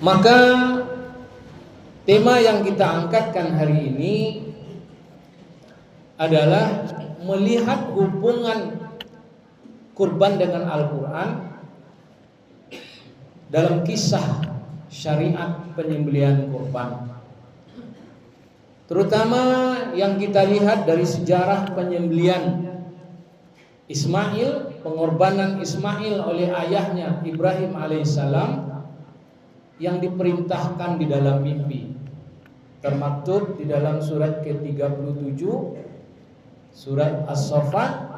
Maka tema yang kita angkatkan hari ini adalah melihat hubungan kurban dengan Al-Quran dalam kisah syariat penyembelihan kurban. Terutama yang kita lihat dari sejarah penyembelihan Ismail, pengorbanan Ismail oleh ayahnya Ibrahim alaihissalam yang diperintahkan di dalam mimpi. Termaktub di dalam surat ke-37 surat As-Saffat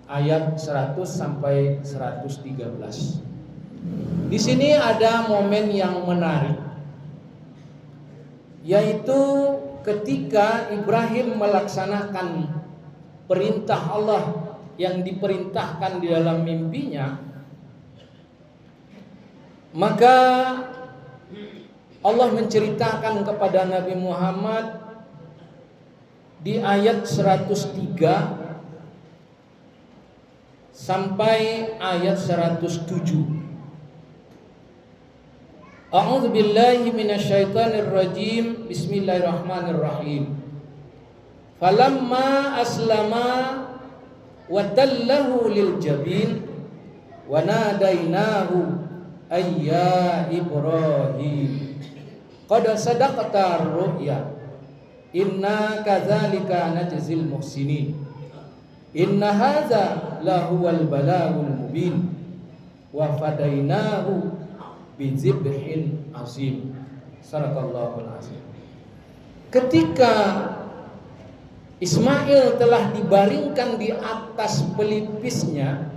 ayat 100 sampai 113. Di sini ada momen yang menarik, yaitu ketika Ibrahim melaksanakan perintah Allah yang diperintahkan di dalam mimpinya, maka Allah menceritakan kepada Nabi Muhammad di ayat 103 sampai ayat 107. A'udzu billahi minasyaitonir rajim. Bismillahirrahmanirrahim. Falamma aslama wa tallahu lil jabin wa nadainahu ayya Ibrahim qad sadaqta ru'ya inna kadzalika najzil muhsinin inna hadza lahuwal balagul mubin wa fadainahu bizibhin azim. Sadaqallahul azim. Ketika Ismail telah dibaringkan di atas pelipisnya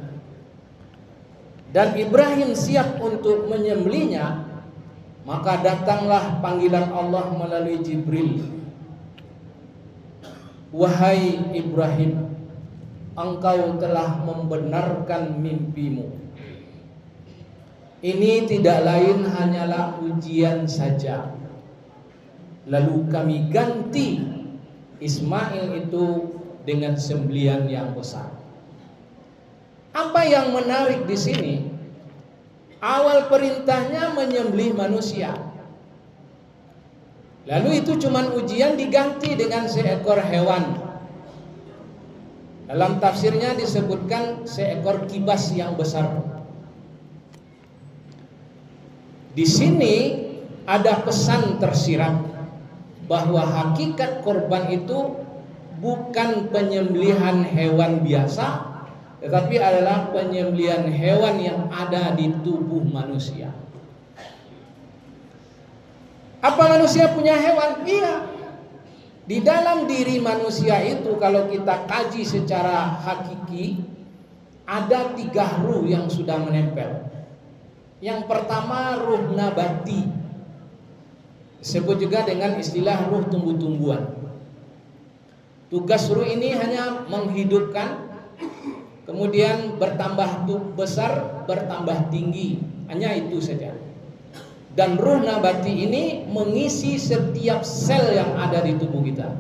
dan Ibrahim siap untuk menyembelihnya, maka datanglah panggilan Allah melalui Jibril. Wahai Ibrahim, engkau telah membenarkan mimpimu. Ini tidak lain hanyalah ujian saja. Lalu kami ganti Ismail itu dengan sembelihan yang besar. Apa yang menarik di sini? Awal perintahnya menyembelih manusia. Lalu itu cuman ujian diganti dengan seekor hewan. Dalam tafsirnya disebutkan seekor kibas yang besar. Di sini ada pesan tersirat bahwa hakikat korban itu bukan penyembelihan hewan biasa, tetapi adalah penyembelihan hewan yang ada di tubuh manusia. Apa manusia punya hewan? Iya. Di dalam diri manusia itu kalau kita kaji secara hakiki, ada 3 ruh yang sudah menempel. Yang pertama ruh nabati, disebut juga dengan istilah ruh tumbuh-tumbuhan. Tugas ruh ini hanya menghidupkan, kemudian bertambah besar, bertambah tinggi, hanya itu saja. Dan ruh nabati ini mengisi setiap sel yang ada di tubuh kita.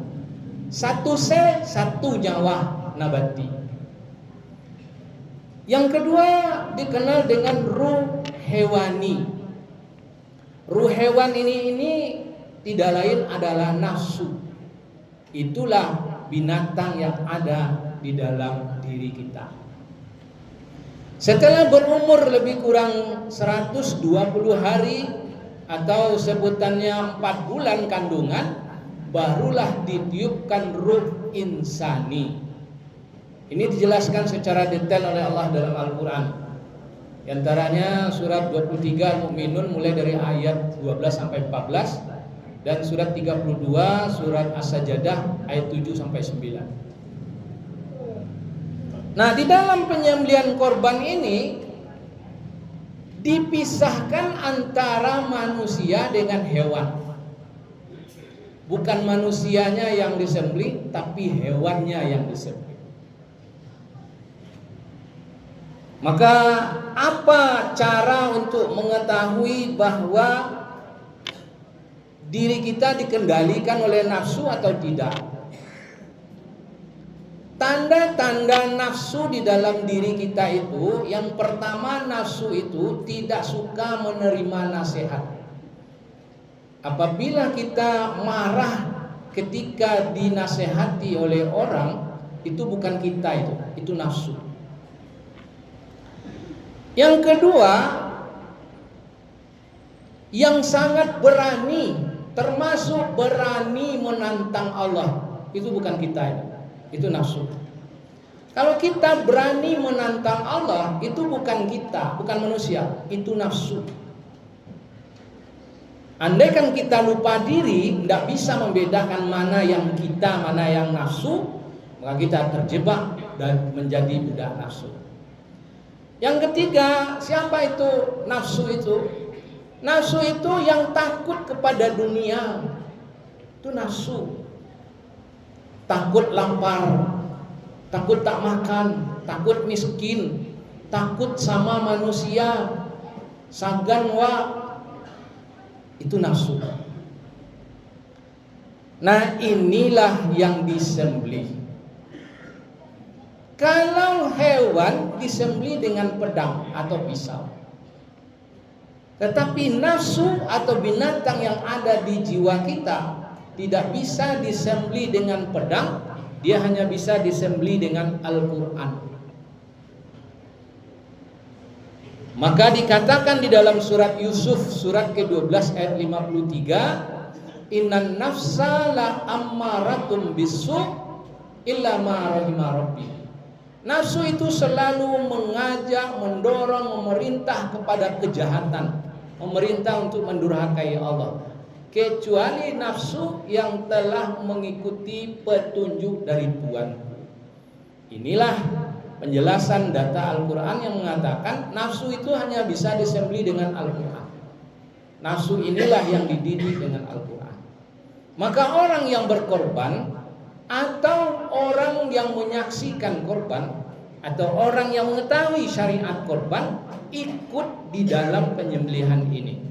Satu sel, satu nyawa nabati. Yang kedua dikenal dengan ruh hewani. Ruh hewan ini tidak lain adalah nafsu. Itulah binatang yang ada di dalam diri kita. Setelah berumur lebih kurang 120 hari atau sebutannya 4 bulan kandungan, barulah ditiupkan ruh insani. Ini dijelaskan secara detail oleh Allah dalam Al-Quran. Di antaranya surat 23 Al-Mu'minun mulai dari ayat 12 sampai 14, dan surat 32 surat As-Sajdah ayat 7 sampai 9. Nah, di dalam penyembelihan korban ini dipisahkan antara manusia dengan hewan. Bukan manusianya yang disembelih, tapi hewannya yang disembelih. Maka apa cara untuk mengetahui bahwa diri kita dikendalikan oleh nafsu atau tidak? Tanda-tanda nafsu di dalam diri kita itu, yang pertama, nafsu itu tidak suka menerima nasihat. Apabila kita marah ketika dinasehati oleh orang, itu bukan kita, itu nafsu. Yang kedua, yang sangat berani, termasuk berani menantang Allah, itu bukan kita, itu nafsu. Kalau kita berani menantang Allah, itu bukan kita, bukan manusia, itu nafsu. Andaikan kita lupa diri, tidak bisa membedakan mana yang kita, mana yang nafsu, maka kita terjebak dan menjadi budak nafsu. Yang ketiga, siapa itu nafsu itu? Nafsu itu yang takut kepada dunia. Itu nafsu. Takut lapar, takut tak makan, takut miskin, takut sama manusia, sagan wa. Itu nafsu. Nah, inilah yang disembelih. Kalau hewan disembelih dengan pedang atau pisau, tetapi nafsu atau binatang yang ada di jiwa kita tidak bisa disembelih dengan pedang, dia hanya bisa disembelih dengan Al-Quran. Maka dikatakan di dalam surat Yusuf surat ke-12 ayat 53, innan nafsa la ammaratum bisu illa ma rahima rabbi. Nafsu itu selalu mengajak, mendorong, memerintah kepada kejahatan, memerintah untuk mendurhakai Allah, kecuali nafsu yang telah mengikuti petunjuk dari Tuhan. Inilah penjelasan data Al-Quran yang mengatakan nafsu itu hanya bisa disembelih dengan Al-Quran. Nafsu inilah yang dididik dengan Al-Quran. Maka orang yang berkorban atau orang yang menyaksikan korban atau orang yang mengetahui syariat korban ikut di dalam penyembelihan ini.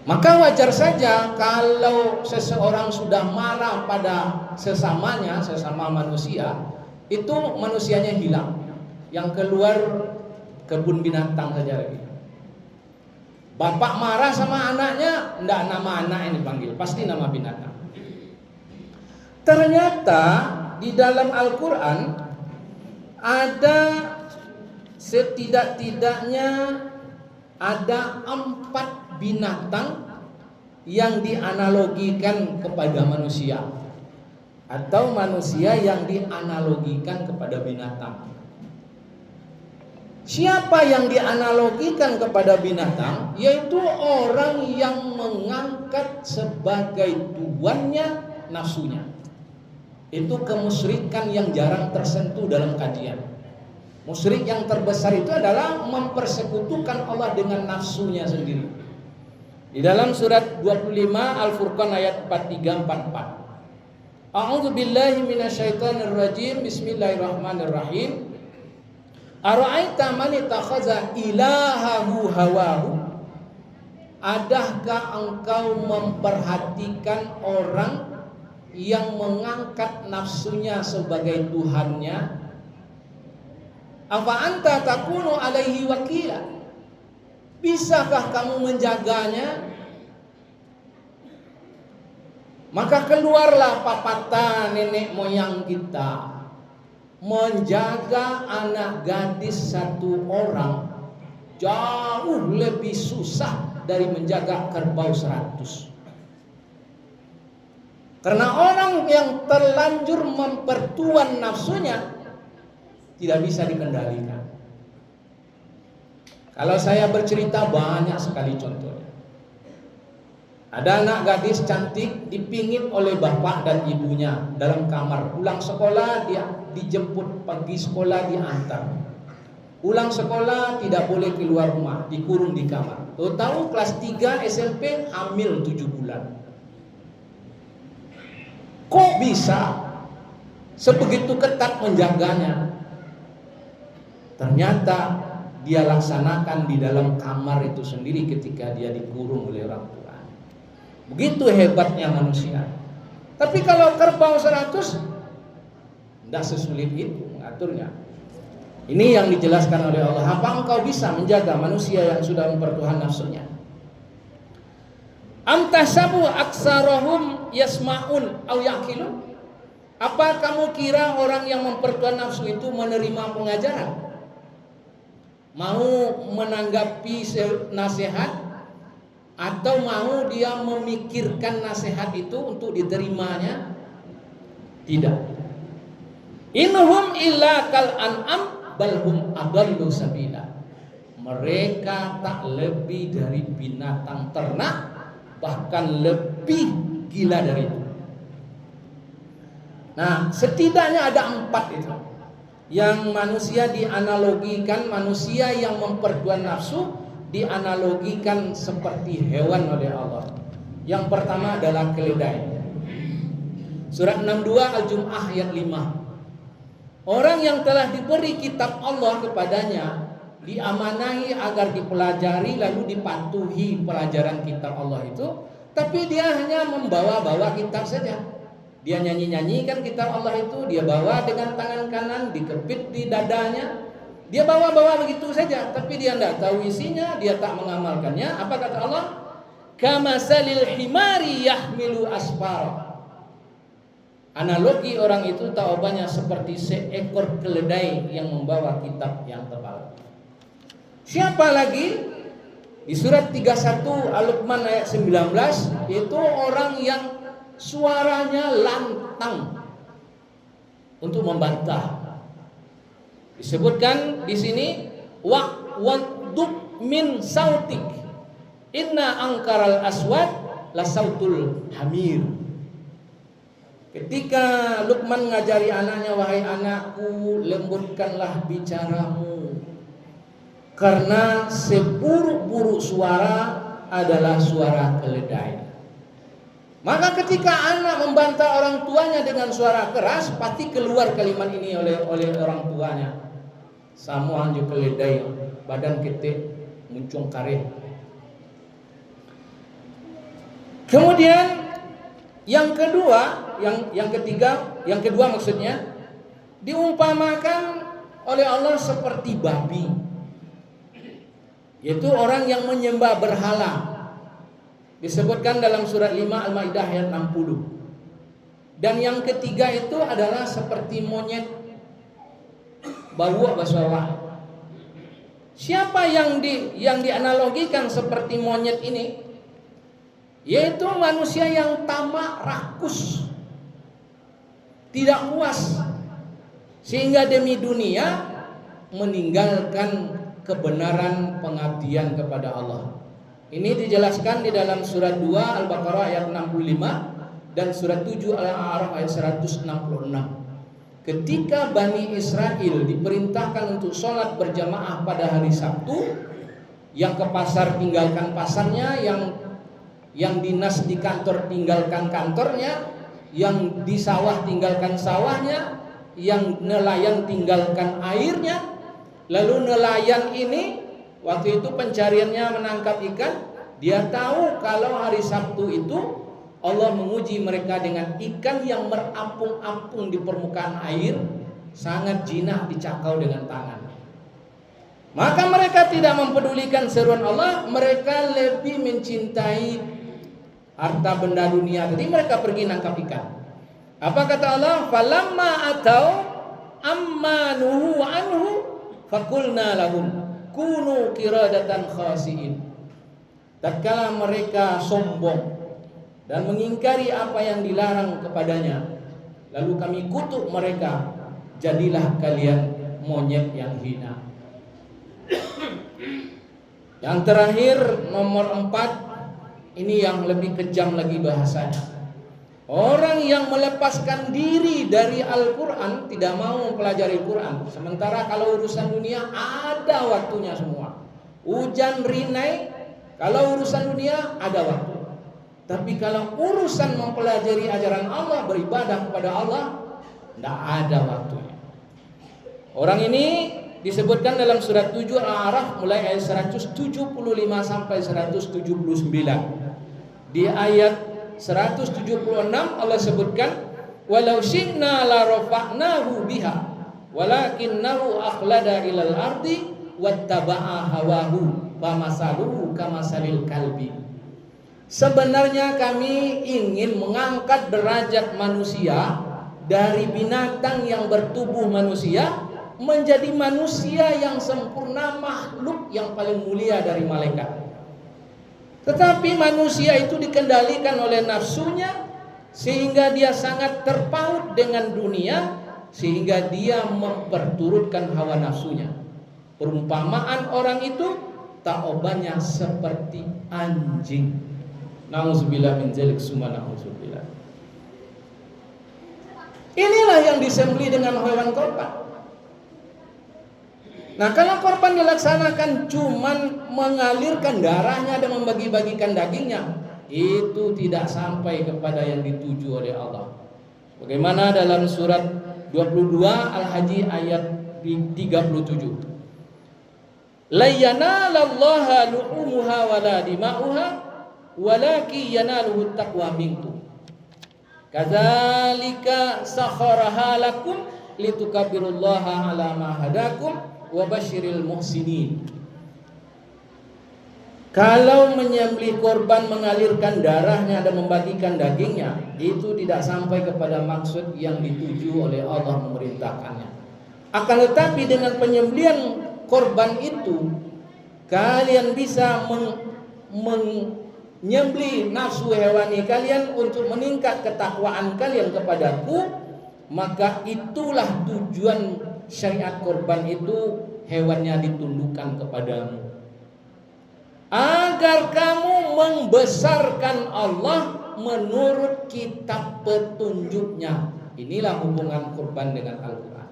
Maka wajar saja kalau seseorang sudah marah pada sesamanya, sesama manusia, itu manusianya hilang. Yang keluar kebun binatang saja lagi. Bapak marah sama anaknya, enggak nama anak yang dipanggil, pasti nama binatang. Ternyata di dalam Al-Quran ada setidak-tidaknya ada 4 binatang yang dianalogikan kepada manusia, atau manusia yang dianalogikan kepada binatang. Siapa yang dianalogikan kepada binatang? Yaitu orang yang mengangkat sebagai tuannya nafsunya. Itu kemusyrikan yang jarang tersentuh dalam kajian. Musyrik yang terbesar itu adalah mempersekutukan Allah dengan nafsunya sendiri. Di dalam surat 25 Al-Furqan ayat 43-44. A'udzu billahi minasyaitonir rajim. Bismillahirrahmanirrahim. Ara'aita man ittakhadha ilahahu hawahu? Adakah engkau memperhatikan orang yang mengangkat nafsunya sebagai tuhannya? Afa anta takunu alaihi wakila? Bisakah kamu menjaganya? Maka keluarlah papatah nenek moyang kita, menjaga anak gadis satu orang jauh lebih susah dari menjaga kerbau 100. Karena orang yang terlanjur mempertuan nafsunya tidak bisa dikendalikan. Kalau saya bercerita banyak sekali contohnya. Ada anak gadis cantik dipingit oleh bapak dan ibunya dalam kamar. Pulang sekolah dia dijemput, pagi sekolah diantar. Pulang sekolah tidak boleh keluar rumah, dikurung di kamar. Tahu kelas 3 SMP hamil 7 bulan. Kok bisa sebegitu ketat menjaganya? Ternyata dia laksanakan di dalam kamar itu sendiri ketika dia dikurung oleh orang tua. Begitu hebatnya manusia. Tapi kalau kerbau 100 tidak sesulit itu mengaturnya. Ini yang dijelaskan oleh Allah. Apa engkau bisa menjaga manusia yang sudah mempertuhan nafsunya? Am tahsabu aksarahum yasma'un aw yaqilun? Apa kamu kira orang yang mempertuhan nafsu itu menerima pengajaran? Mau menanggapi nasihat atau mau dia memikirkan nasihat itu untuk diterimanya? Tidak. Innahum illa kal an'am balhum adallu sabila. Mereka tak lebih dari binatang ternak, bahkan lebih gila dari itu. Nah, setidaknya ada 4 itu yang manusia dianalogikan, manusia yang mempertuhan nafsu dianalogikan seperti hewan oleh Allah. Yang pertama adalah keledai. Surat 62 Al-Jum'ah ayat 5. Orang yang telah diberi kitab Allah kepadanya diamanahi agar dipelajari lalu dipatuhi pelajaran kitab Allah itu, tapi dia hanya membawa-bawa kitab saja. Dia nyanyi-nyanyikan kitab Allah itu, dia bawa dengan tangan kanan, dikepit di dadanya. Dia bawa-bawa begitu saja, tapi dia tidak tahu isinya, dia tak mengamalkannya. Apa kata Allah? Kamasalil himari yahmilu asfara. Analogi orang itu tawabannya seperti seekor keledai yang membawa kitab yang tebal. Siapa lagi? Di surat 31 Al-Luqman ayat 19, yaitu orang yang suaranya lantang untuk membantah. Disebutkan di sini wa'duk min sautik inna angkaral aswad la sautul hamir. Ketika Luqman ngajari anaknya, wahai anakku, lembutkanlah bicaramu, karena seburuk-buruk suara adalah suara keledai. Maka ketika anak membantah orang tuanya dengan suara keras, pasti keluar kalimat ini oleh orang tuanya. Samu anju keledai, badan ketik, muncung karet. Kemudian yang kedua, yang kedua maksudnya diumpamakan oleh Allah seperti babi, yaitu orang yang menyembah berhala. Disebutkan dalam surat 5 Al-Maidah ayat 60. Dan yang ketiga itu adalah seperti monyet bau basawah. Siapa yang dianalogikan seperti monyet ini? Yaitu manusia yang tamak, rakus, tidak puas, sehingga demi dunia meninggalkan kebenaran pengabdian kepada Allah. Ini dijelaskan di dalam surat 2 Al-Baqarah ayat 65 dan surat 7 Al-A'raf ayat 166. Ketika Bani Israel diperintahkan untuk sholat berjamaah pada hari Sabtu, yang ke pasar tinggalkan pasarnya, yang dinas di kantor tinggalkan kantornya, yang di sawah tinggalkan sawahnya, yang nelayan tinggalkan airnya. Lalu nelayan ini waktu itu pencariannya menangkap ikan, dia tahu kalau hari Sabtu itu Allah menguji mereka dengan ikan yang merapung-apung di permukaan air, sangat jinak dicakau dengan tangan. Maka mereka tidak mempedulikan seruan Allah, mereka lebih mencintai harta benda dunia. Jadi mereka pergi nangkap ikan. Apa kata Allah? Falamma atau ammanuhu anhu fakulna lahum kunu kiradatan khasiin. Tatkala mereka sombong dan mengingkari apa yang dilarang kepadanya, lalu kami kutuk mereka, jadilah kalian monyet yang hina. Yang terakhir nomor 4, ini yang lebih kejam lagi bahasanya. Orang yang melepaskan diri dari Al-Quran, tidak mau mempelajari Al-Quran. Sementara kalau urusan dunia ada waktunya semua. Hujan rinai, kalau urusan dunia ada waktu. Tapi kalau urusan mempelajari ajaran Allah, beribadah kepada Allah, tidak ada waktunya. Orang ini disebutkan dalam surat 7 Al-A'raf mulai ayat 175 sampai 179. Di ayat 176 Allah sebutkan, walau syi'na la rafa'nahu biha walakinnahu akhlada ilal ardi wattaba'a hawahu famasaluhu kamasalil kalbi. Sebenarnya kami ingin mengangkat derajat manusia dari binatang yang bertubuh manusia menjadi manusia yang sempurna, makhluk yang paling mulia dari malaikat. Tetapi manusia itu dikendalikan oleh nafsunya, sehingga dia sangat terpaut dengan dunia, sehingga dia memperturutkan hawa nafsunya. Perumpamaan orang itu tak obatnya seperti anjing. Nauzubillah min dzalik summa nauzubillah. Inilah yang disembelih dengan hewan korban. Nah, kalau korban dilaksanakan cuman mengalirkan darahnya dan membagi-bagikan dagingnya, itu tidak sampai kepada yang dituju oleh Allah. Bagaimana dalam surat 22 Al-Haji ayat 37. La yanalallaha luhumuha wala dima'uha walaki yanaluhu taqwa minkum. Kadzalika sakharaha lakum litukabbirullaha ala ma hadakum wa basyiril muhsinin. Kalau menyembelih korban mengalirkan darahnya dan membagikan dagingnya, itu tidak sampai kepada maksud yang dituju oleh Allah memerintahkannya. Akan tetapi dengan penyembelihan korban itu, kalian bisa menyembelih nafsu hewani kalian untuk meningkat ketakwaan kalian kepadaku, maka itulah tujuan syariat korban itu, hewannya ditundukkan kepadamu agar kamu membesarkan Allah menurut kitab petunjuknya. Inilah hubungan korban dengan Al-Quran.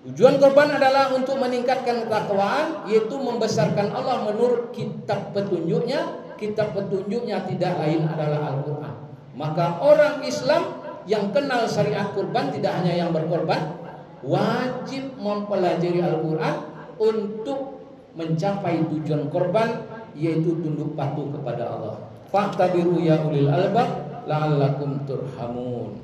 Tujuan korban adalah untuk meningkatkan ketakwaan, yaitu membesarkan Allah menurut kitab petunjuknya. Kitab petunjuknya tidak lain adalah Al-Quran. Maka orang Islam yang kenal syariat korban tidak hanya yang berkorban, wajib mempelajari Al-Quran untuk mencapai tujuan korban, yaitu tunduk patuh kepada Allah. Fa'tabiru ya ulil albab la'allakum turhamun.